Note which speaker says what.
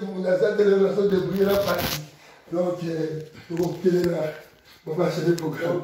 Speaker 1: monde a ça, célébration de prière à partie. Donc, on va passer le programme.